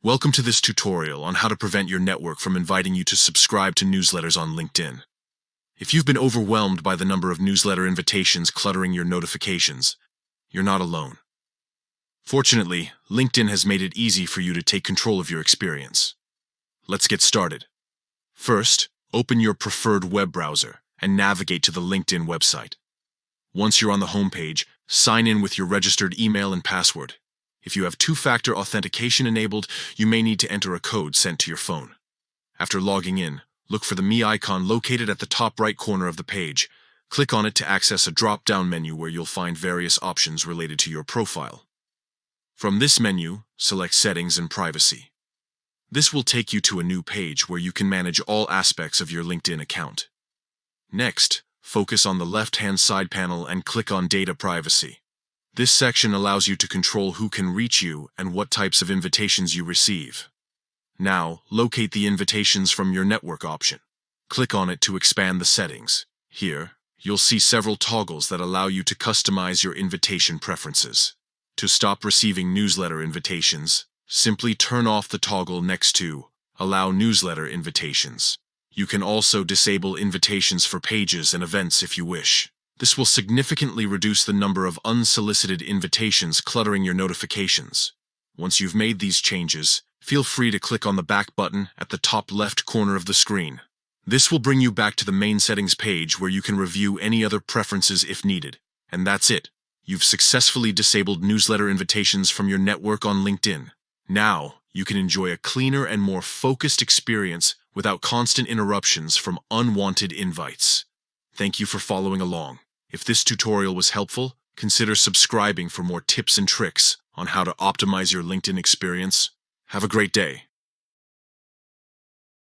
Welcome to this tutorial on how to prevent your network from inviting you to subscribe to newsletters on LinkedIn. If you've been overwhelmed by the number of newsletter invitations cluttering your notifications, you're not alone. Fortunately, LinkedIn has made it easy for you to take control of your experience. Let's get started. First, open your preferred web browser and navigate to the LinkedIn website. Once you're on the homepage, sign in with your registered email and password. If you have two-factor authentication enabled, you may need to enter a code sent to your phone. After logging in, look for the Me icon located at the top right corner of the page. Click on it to access a drop-down menu where you'll find various options related to your profile. From this menu, select Settings and Privacy. This will take you to a new page where you can manage all aspects of your LinkedIn account. Next, focus on the left-hand side panel and click on Data Privacy. This section allows you to control who can reach you and what types of invitations you receive. Now, locate the invitations from your network option. Click on it to expand the settings. Here, you'll see several toggles that allow you to customize your invitation preferences. To stop receiving newsletter invitations, simply turn off the toggle next to Allow Newsletter Invitations. You can also disable invitations for pages and events if you wish. This will significantly reduce the number of unsolicited invitations cluttering your notifications. Once you've made these changes, feel free to click on the back button at the top left corner of the screen. This will bring you back to the main settings page where you can review any other preferences if needed. And that's it. You've successfully disabled newsletter invitations from your network on LinkedIn. Now, you can enjoy a cleaner and more focused experience without constant interruptions from unwanted invites. Thank you for following along. If this tutorial was helpful, consider subscribing for more tips and tricks on how to optimize your LinkedIn experience. Have a great day.